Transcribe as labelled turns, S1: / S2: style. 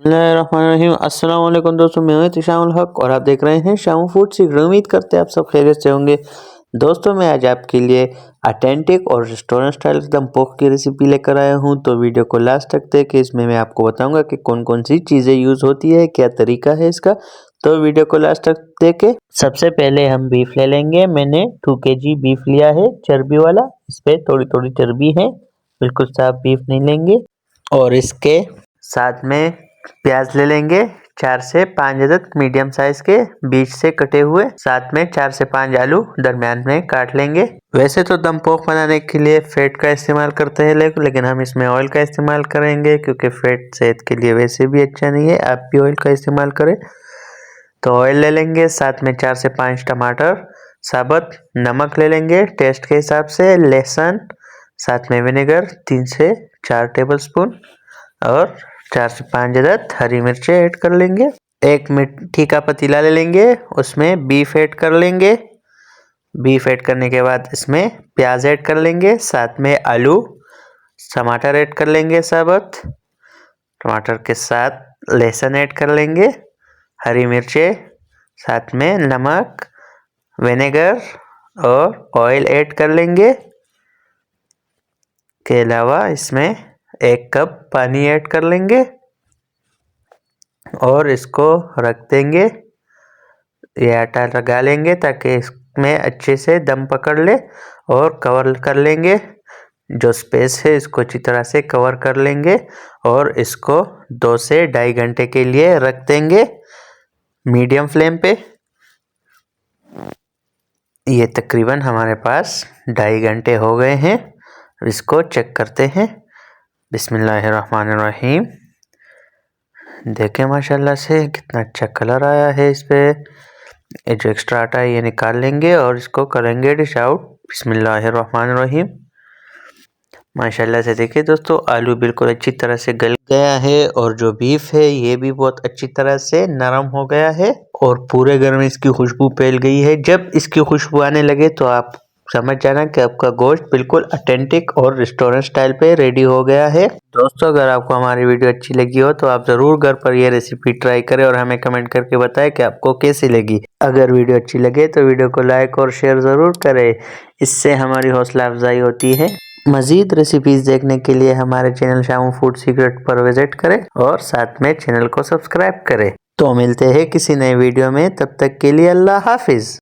S1: बिस्मिल्लाहिर्रहमानिर्रहीम। अस्सलाम वालेकुम दोस्तों, मैं हूं इत्तिशामुल हक और आप देख रहे हैं शामू फूड सीक्रेट। उम्मीद करते हैं आप सब खैरियत से होंगे। दोस्तों मैं आज आपके लिए ऑथेंटिक और रेस्टोरेंट स्टाइल एकदम पोह की रेसिपी लेकर आया हूं, तो वीडियो को लास्ट तक देखें। इसमें मैं आपको बताऊंगा कि कौन कौन सी चीज़ें यूज़ होती है, क्या तरीका है इसका, तो वीडियो को लास्ट तक देखें। सबसे पहले हम बीफ ले लेंगे। मैंने 2 kg बीफ लिया है, चर्बी वाला। इस पर थोड़ी थोड़ी चर्बी है, बिल्कुल साफ बीफ नहीं लेंगे। और इसके साथ में प्याज ले लेंगे, 4 से 5 अदद मीडियम साइज के बीच से कटे हुए। साथ में 4 से 5 आलू दरमियान में काट लेंगे। वैसे तो दम पोह बनाने के लिए फैट का इस्तेमाल करते हैं, लेकिन हम इसमें ऑयल का इस्तेमाल करेंगे क्योंकि फैट सेहत के लिए वैसे भी अच्छा नहीं है। आप भी ऑयल का इस्तेमाल करें। तो ऑयल ले लेंगे, साथ में 4 से 5 टमाटर साबुत, नमक ले लेंगे टेस्ट के हिसाब से, लहसुन, साथ में विनेगर 3 से 4 टेबलस्पून और 4 से 5 अदद हरी मिर्चें ऐड कर लेंगे। एक मिट्टी का पतीला ले लेंगे, उसमें बीफ ऐड कर लेंगे। बीफ ऐड करने के बाद इसमें प्याज ऐड कर लेंगे, साथ में आलू, टमाटर ऐड कर लेंगे साबुत। टमाटर के साथ लहसुन ऐड कर लेंगे, हरी मिर्चें, साथ में नमक, विनेगर और ऑयल ऐड कर लेंगे। के अलावा इसमें 1 कप पानी ऐड कर लेंगे और इसको रख देंगे। ये आटा लगा लेंगे ताकि इसमें अच्छे से दम पकड़ ले, और कवर कर लेंगे। जो स्पेस है इसको अच्छी तरह से कवर कर लेंगे और इसको 2 से 2.5 घंटे के लिए रख देंगे मीडियम फ्लेम पे। ये तकरीबन हमारे पास 2.5 घंटे हो गए हैं। इसको चेक करते हैं। बिस्मिल्लाहिर्रहमानिर्रहीम। देखें माशाल्लाह से कितना अच्छा कलर आया है इस पे। ये जो एक्स्ट्रा आटा है ये निकाल लेंगे और इसको करेंगे डिश आउट। बिस्मिल्लाहिर्रहमानिर्रहीम। माशाल्लाह से देखिए दोस्तों, आलू बिल्कुल अच्छी तरह से गल गया है और जो बीफ है ये भी बहुत अच्छी तरह से नरम हो गया है और पूरे घर में इसकी खुशबू फैल गई है। जब इसकी खुशबू आने लगे तो आप समझ जाना कि आपका गोश्त बिल्कुल ऑथेंटिक और रेस्टोरेंट स्टाइल पे रेडी हो गया है। दोस्तों अगर आपको हमारी वीडियो अच्छी लगी हो तो आप ज़रूर घर पर यह रेसिपी ट्राई करें और हमें कमेंट करके बताएं कि आपको कैसी लगी। अगर वीडियो अच्छी लगे तो वीडियो को लाइक और शेयर ज़रूर करें, इससे हमारी हौसला अफजाई होती है। मज़ीद रेसिपीज़ देखने के लिए हमारे चैनल शामू फूड सीक्रेट पर विजिट करें और साथ में चैनल को सब्सक्राइब करें। तो मिलते हैं किसी नए वीडियो में, तब तक के लिए अल्लाह हाफिज़।